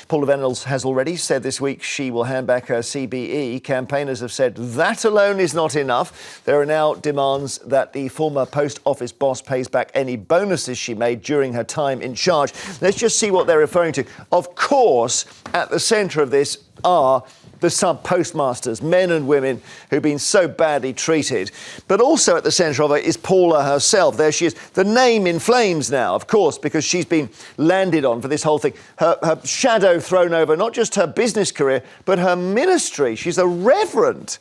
Paula Vennells has already said this week she will hand back her CBE. Campaigners have said that alone is not enough. There are now demands that the former post office boss pays back any bonuses she made during her time in charge. Let's just see what they're referring to. Of course, at the centre of this are the sub-postmasters, men and women who've been so badly treated. But also at the centre of it is Paula herself. There she is. The name in flames now, of course, because she's been landed on for this whole thing. Her shadow thrown over not just her business career, but her ministry. She's a reverend.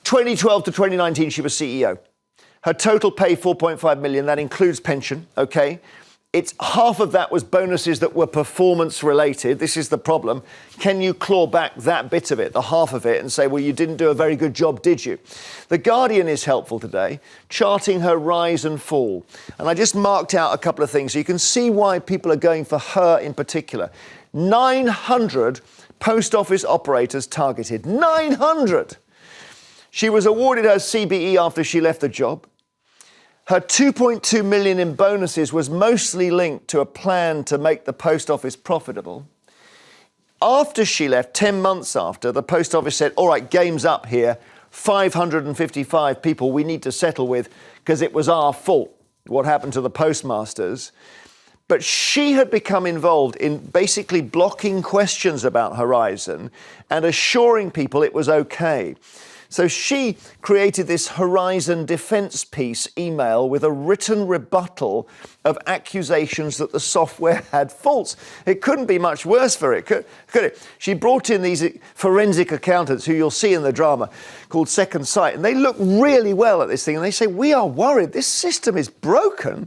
2012 to 2019, she was CEO. Her total pay, 4.5 million. That includes pension, OK? It's half of that was bonuses that were performance related. This is the problem. Can you claw back that bit of it, the half of it, and say, well, you didn't do a very good job, did you? The Guardian is helpful today, charting her rise and fall. And I just marked out a couple of things so you can see why people are going for her in particular. 900 post office operators targeted. 900! She was awarded her CBE after she left the job. Her 2.2 million in bonuses was mostly linked to a plan to make the post office profitable. After she left, 10 months after, the post office said, all right, game's up here. 555 people we need to settle with because it was our fault what happened to the postmasters. But she had become involved in basically blocking questions about Horizon and assuring people it was okay. So she created this Horizon defence piece email with a written rebuttal of accusations that the software had faults. It couldn't be much worse for it, could it? She brought in these forensic accountants who you'll see in the drama called Second Sight, and they look really well at this thing, and they say, we are worried, this system is broken.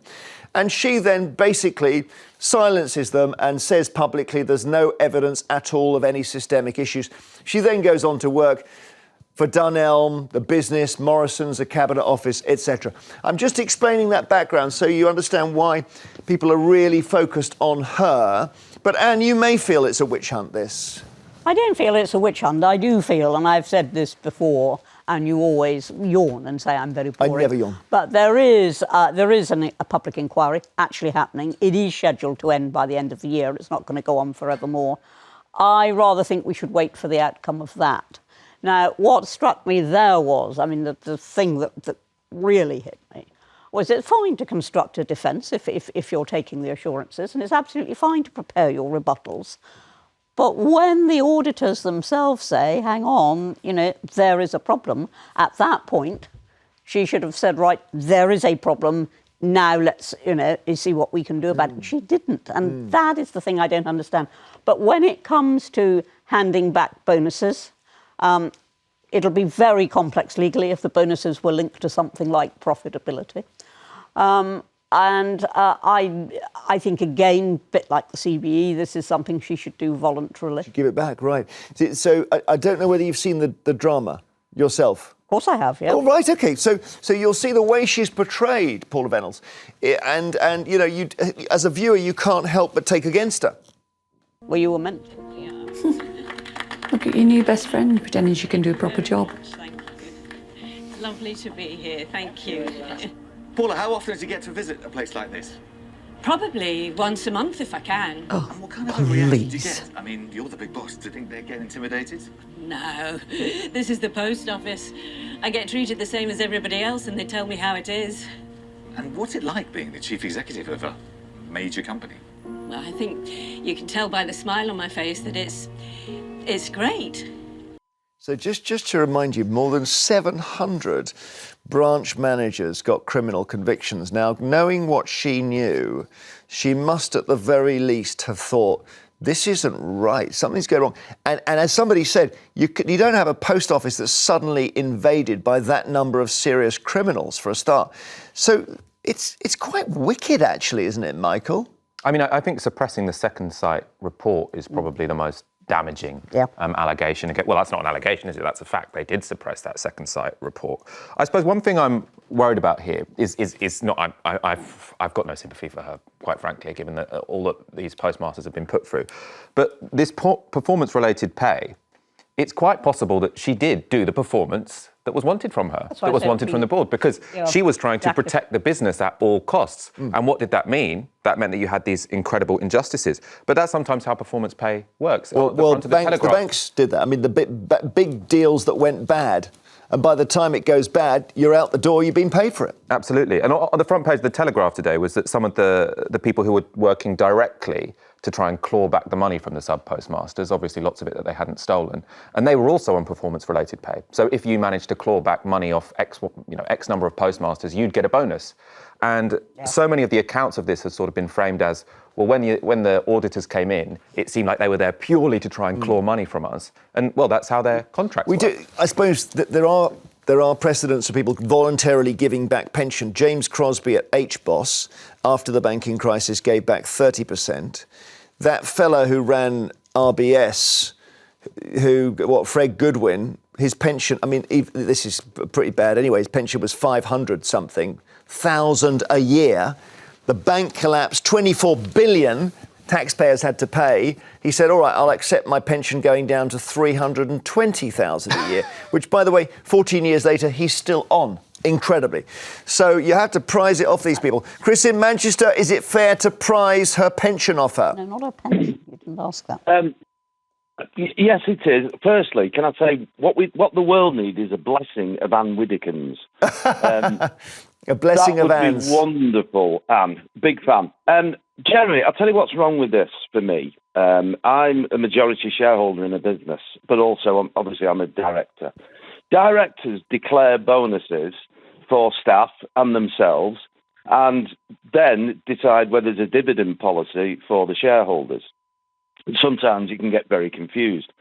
And she then basically silences them and says publicly there's no evidence at all of any systemic issues. She then goes on to work for Dunelm, the business, Morrison's, the Cabinet Office, etc. I'm just explaining that background so you understand why people are really focused on her. But Anne, you may feel it's a witch hunt, this. I don't feel it's a witch hunt. I do feel, and I've said this before, and you always yawn and say I'm very boring. I never yawn. But there is a public inquiry actually happening. It is scheduled to end by the end of the year. It's not going to go on forevermore. I rather think we should wait for the outcome of that. Now, what struck me there was, I mean, the thing that really hit me was it's fine to construct a defence if you're taking the assurances, and it's absolutely fine to prepare your rebuttals. But when the auditors themselves say, hang on, there is a problem, at that point, she should have said, right, there is a problem, now let's, see what we can do about it. She didn't, and that is the thing I don't understand. But when it comes to handing back bonuses, it'll be very complex legally if the bonuses were linked to something like profitability. I think, again, a bit like the CBE, this is something she should do voluntarily. Give it back, right. So I don't know whether you've seen the drama yourself. Of course I have, yeah. Oh, right, OK. So you'll see the way she's portrayed, Paula Vennells. And you as a viewer, you can't help but take against her. Well, you were meant to. Look at your new best friend pretending she can do a proper job. Thank you. It's lovely to be here. Thank you. Paula, how often do you get to visit a place like this? Probably once a month if I can. Oh, And what kind of a reaction do you get? I mean, you're the big boss. Do you think they get intimidated? No, this is the post office. I get treated the same as everybody else and they tell me how it is. And what's it like being the chief executive of a major company? Well, I think you can tell by the smile on my face that it's great. So just to remind you, more than 700 branch managers got criminal convictions. Now, knowing what she knew, she must at the very least have thought, this isn't right, something's going wrong. And as somebody said, you don't have a post office that's suddenly invaded by that number of serious criminals, for a start. So it's quite wicked, actually, isn't it, Michael? I mean, I think suppressing the Second Sight report is probably the most damaging allegation. Well, that's not an allegation, is it? That's a fact. They did suppress that Second Sight report. I suppose one thing I'm worried about here is not. I've got no sympathy for her, quite frankly, given that all that these postmasters have been put through. But this performance-related pay, it's quite possible that she did do the performance that was wanted from her, That's why that I was said wanted from the board, because she was trying to exactly. protect the business at all costs. And what did that mean? That meant that you had these incredible injustices. But that's sometimes how performance pay works. Well, Front of the banks did that. I mean, the big deals that went bad, and by the time it goes bad, you're out the door, you've been paid for it. Absolutely. And on the front page of the Telegraph today was that some of the people who were working directly to try and claw back the money from the sub-postmasters, obviously lots of it that they hadn't stolen, and they were also on performance-related pay. So if you managed to claw back money off X number of postmasters, you'd get a bonus. And so many of the accounts of this has sort of been framed as, well, when the auditors came in, it seemed like they were there purely to try and claw money from us. And, well, that's how their contracts work. do. I suppose that there are precedents for people voluntarily giving back pension. James Crosby at HBOS, after the banking crisis, gave back 30%. That fellow who ran RBS, Fred Goodwin, his pension, I mean, this is pretty bad anyway, his pension was 500-something thousand a year. The bank collapsed, 24 billion taxpayers had to pay. He said, all right, I'll accept my pension going down to 320,000 a year, which, by the way, 14 years later, he's still on, incredibly. So you have to prize it off these people. Chris in Manchester, is it fair to prize her pension off her? No, not her pension. You didn't ask that. Yes, it is. Firstly, can I say what the world needs is a blessing of Anne Widdecombe's. A blessing of Anne's. That would be wonderful, Anne. Big fan. Jeremy, I'll tell you what's wrong with this for me. I'm a majority shareholder in a business, but also, obviously, I'm a director. Directors declare bonuses for staff and themselves, and then decide whether there's a dividend policy for the shareholders. Sometimes you can get very confused.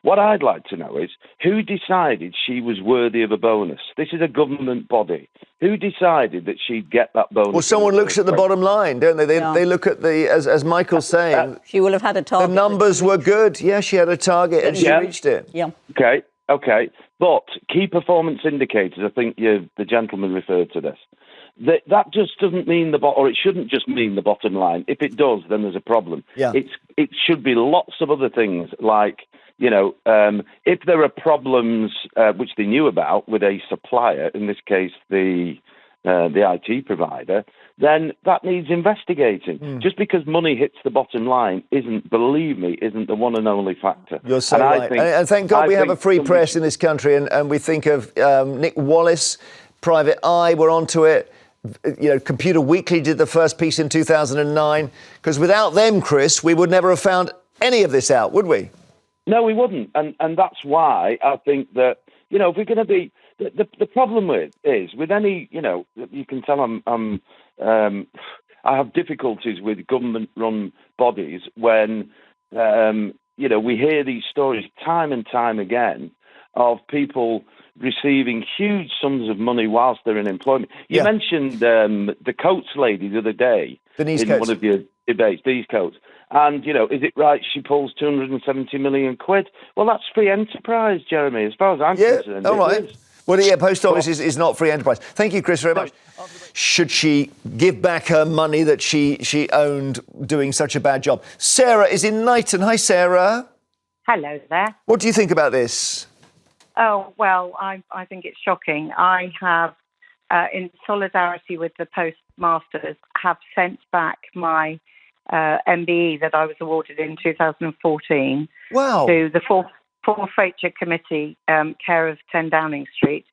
What I'd like to know is who decided she was worthy of a bonus? This is a government body. Who decided that she'd get that bonus? Well, someone looks at the bottom line, don't they? They look at as Michael's saying. She will have had a target. The numbers were good. Yeah, she had a target and she reached it. Yeah. Okay. But key performance indicators, I think the gentleman referred to this. That just doesn't mean or it shouldn't just mean the bottom line. If it does, then there's a problem. Yeah. It should be lots of other things like, if there are problems which they knew about with a supplier, in this case the IT provider, then that needs investigating. Just because money hits the bottom line isn't the one and only factor. You're so right. And thank God we have a free press in this country, and we think of Nick Wallace, Private Eye, we're onto it. Computer Weekly did the first piece in 2009, because without them, Chris, we would never have found any of this out, would we? No, we wouldn't, and that's why I think that if we're going to be the problem is with any you can tell I have difficulties with government-run bodies when we hear these stories time and time again of people receiving huge sums of money whilst they're in employment. You mentioned the Coates lady the other day Denise in Coates. one of your debates, Denise Coates. And, is it right she pulls 270 million quid? Well, that's free enterprise, Jeremy, as far as I'm concerned. All right. Well, post office is not free enterprise. Thank you, Chris, very much. Should she give back her money that she owned doing such a bad job? Sarah is in Knighton. Hi, Sarah. Hello there. What do you think about this? Oh, well, I think it's shocking. I have, in solidarity with the postmasters, have sent back my MBE that I was awarded in 2014 to the Forfeiture Committee, care of 10 Downing Street,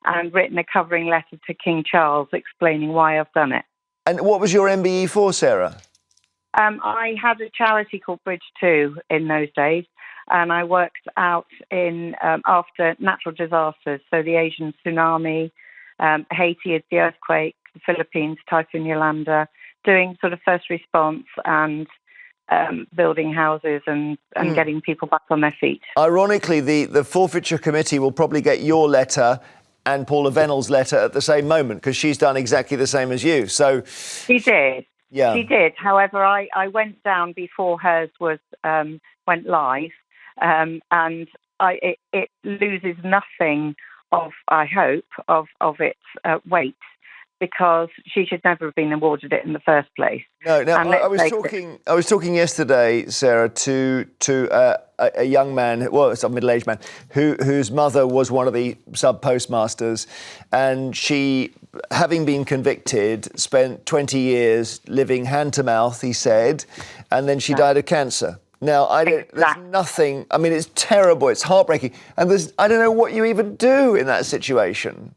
and written a covering letter to King Charles explaining why I've done it. And what was your MBE for, Sarah? I had a charity called Bridge 2 in those days, and I worked out in after natural disasters, so the Asian tsunami, Haiti, the earthquake, the Philippines, Typhoon Yolanda, doing sort of first response and building houses and getting people back on their feet. Ironically, the Forfeiture Committee will probably get your letter and Paula Vennells' letter at the same moment, because she's done exactly the same as you. So she did. Yeah. She did. However, I went down before hers went live, and it loses nothing of, I hope, of its weight, because she should never have been awarded it in the first place. No, I was talking yesterday, Sarah, to a young man, well, it's a middle-aged man, whose mother was one of the sub-postmasters, and she, having been convicted, spent 20 years living hand-to-mouth, he said, and then she died of cancer. Now, there's nothing, I mean, it's terrible, it's heartbreaking, and I don't know what you even do in that situation.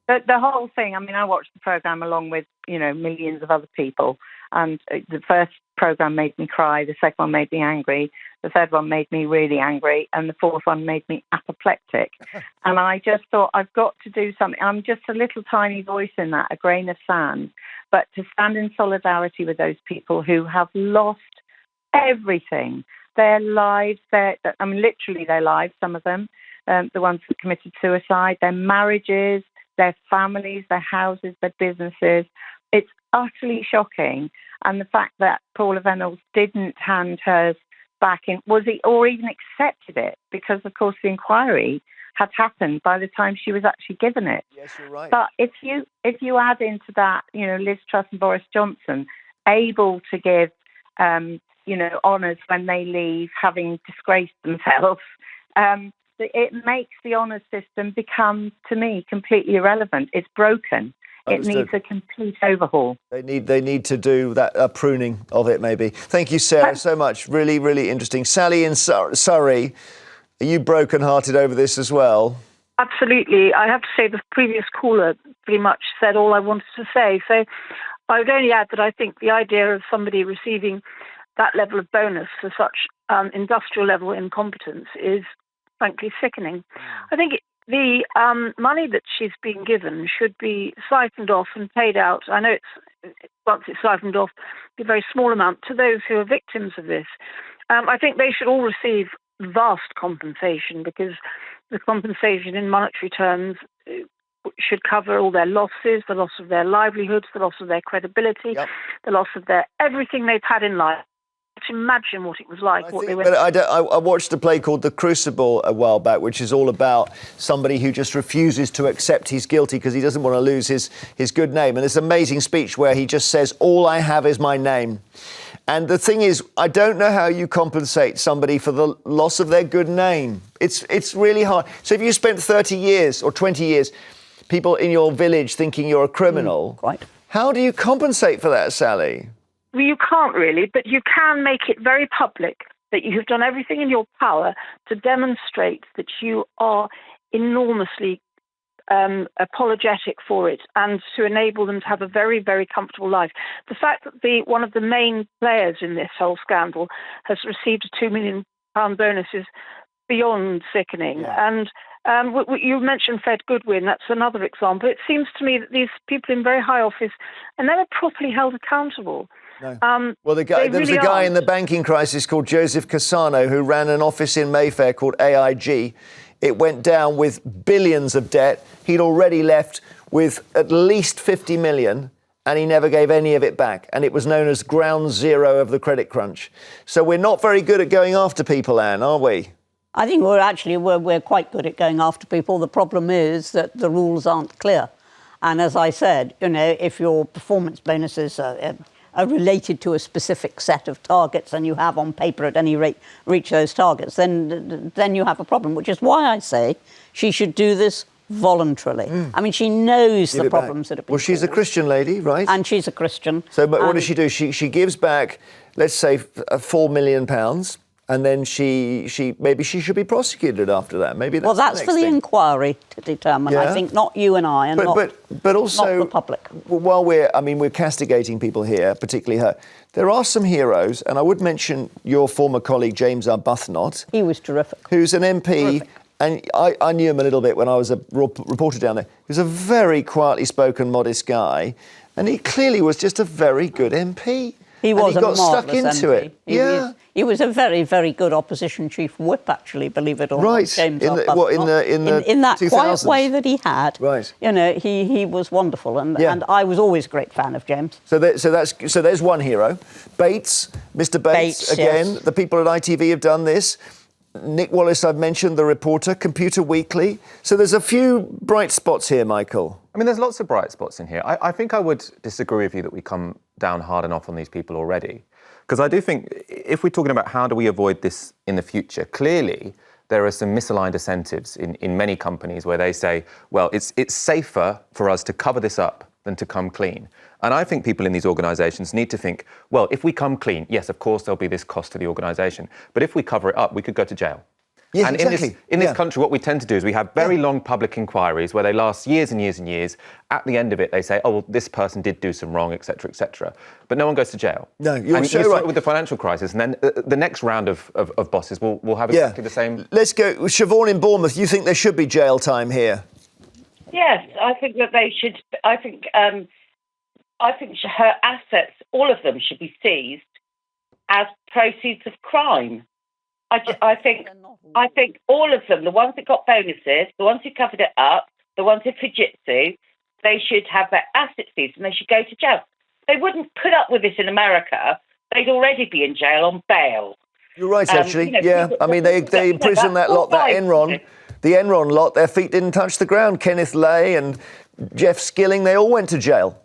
The whole thing, I mean, I watched the programme along with, millions of other people, and the first programme made me cry, the second one made me angry, the third one made me really angry, and the fourth one made me apoplectic. And I just thought, I've got to do something. I'm just a little tiny voice in that, a grain of sand, but to stand in solidarity with those people who have lost everything, their lives, literally their lives, some of them, the ones that committed suicide, their marriages, their families, their houses, their businesses. It's utterly shocking. And the fact that Paula Vennells didn't hand hers back in, or even accepted it, because, of course, the inquiry had happened by the time she was actually given it. Yes, you're right. But if you add into that, Liz Truss and Boris Johnson, able to give, honours when they leave, having disgraced themselves, it makes the honours system become, to me, completely irrelevant. It's broken. Understood. It needs a complete overhaul. They need to do that pruning of it, maybe. Thank you, Sarah, so much. Really, really interesting. Sally in Surrey, are you broken-hearted over this as well? Absolutely. I have to say the previous caller pretty much said all I wanted to say. So I would only add that I think the idea of somebody receiving that level of bonus for such industrial level incompetence is frankly sickening. I think the money that she's been given should be siphoned off and paid out. I know once it's siphoned off, a very small amount to those who are victims of this. I think they should all receive vast compensation, because the compensation in monetary terms should cover all their losses, the loss of their livelihoods, the loss of their credibility, the loss of their everything they've had in life. To imagine what it was like. I watched a play called The Crucible a while back, which is all about somebody who just refuses to accept he's guilty because he doesn't want to lose his good name. And this amazing speech where he just says, all I have is my name. And the thing is, I don't know how you compensate somebody for the loss of their good name. It's really hard. So if you spent 30 years or 20 years, people in your village thinking you're a criminal, how do you compensate for that, Sally? Well, you can't really, but you can make it very public that you have done everything in your power to demonstrate that you are enormously apologetic for it, and to enable them to have a very, very comfortable life. The fact that one of the main players in this whole scandal has received a £2 million bonus is beyond sickening. Yeah. And you mentioned Fred Goodwin, that's another example. It seems to me that these people in very high office are never properly held accountable. No. Well, there was a guy in the banking crisis called Joseph Cassano who ran an office in Mayfair called AIG. It went down with billions of debt. He'd already left with at least 50 million, and he never gave any of it back. And it was known as ground zero of the credit crunch. So we're not very good at going after people, Anne, are we? I think we're quite good at going after people. The problem is that the rules aren't clear. And as I said, if your performance bonuses are related to a specific set of targets and you have on paper at any rate reach those targets, then you have a problem, which is why I say she should do this voluntarily. I mean, she knows the problems that have been Well, she's a Christian lady, right? And she's a Christian. So but what does she do? She gives back, let's say, £4 million, and then she maybe she should be prosecuted after that. Maybe that's that's for the inquiry to determine. Yeah? I think not you and I, and but also not the public. While we're castigating people here, particularly her, there are some heroes, and I would mention your former colleague James Arbuthnot. He was terrific. Who's an MP. Terrific. And I knew him a little bit when I was a reporter down there. He was a very quietly spoken, modest guy, and he clearly was just a very good MP. He was and he got stuck into MP. it. He was a very, very good opposition chief whip, actually, believe it or not. Right. James in that 2000s. quiet way that he had. Right. He was wonderful, and I was always a great fan of James. So there's one hero. Bates, Mr. Bates again. Yes. The people at ITV have done this. Nick Wallace, I've mentioned, the reporter, Computer Weekly. So there's a few bright spots here, Michael. I mean, there's lots of bright spots in here. I think I would disagree with you that we come down hard enough on these people already. Because I do think if we're talking about how do we avoid this in the future, clearly there are some misaligned incentives in many companies where they say, well, it's safer for us to cover this up than to come clean. And I think people in these organisations need to think, well, if we come clean, yes, of course, there'll be this cost to the organisation. But if we cover it up, we could go to jail. Yes, and exactly. in this country, what we tend to do is we have very long public inquiries where they last years and years and years. At the end of it, they say, oh, well, this person did do some wrong, et cetera, but no one goes to jail. No, you're and so you saw right. it with the financial crisis, and then the next round of bosses will have exactly the same. Let's go. Siobhan in Bournemouth, you think there should be jail time here? Yes, I think that they should. I think her assets, all of them, should be seized as proceeds of crime. I think all of them, the ones that got bonuses, the ones who covered it up, the ones who Fujitsu, they should have their assets seized and they should go to jail. They wouldn't put up with this in America. They'd already be in jail on bail. You're right, actually. I mean, they imprisoned that that's lot, that Enron, the Enron lot. Their feet didn't touch the ground. Kenneth Lay and Jeff Skilling, they all went to jail.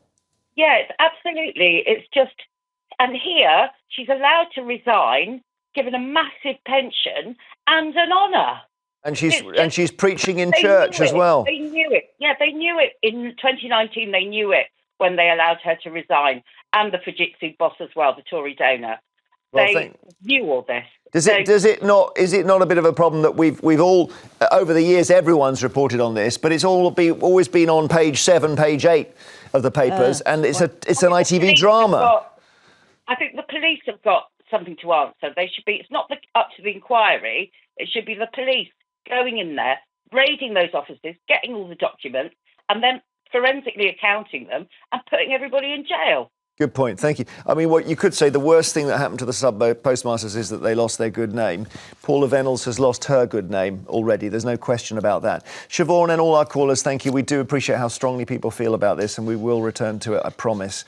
Yes, absolutely. It's just, and here she's allowed to resign, given a massive pension and an honour. And she's preaching in church as well. They knew it. Yeah, they knew it. In 2019, they knew it when they allowed her to resign. And the Fujitsu boss as well, the Tory donor. They knew all this. Is it not a bit of a problem that we've all, over the years, everyone's reported on this, but it's always been on page 7, page 8 of the papers, and it's an ITV drama. I think the police have got something to answer. They should be. It's not up to the inquiry. It should be the police going in there, raiding those offices, getting all the documents, and then forensically accounting them and putting everybody in jail. Good point. Thank you. I mean, what you could say, the worst thing that happened to the sub-postmasters is that they lost their good name. Paula Vennells has lost her good name already. There's no question about that. Siobhan and all our callers, thank you. We do appreciate how strongly people feel about this, and we will return to it, I promise.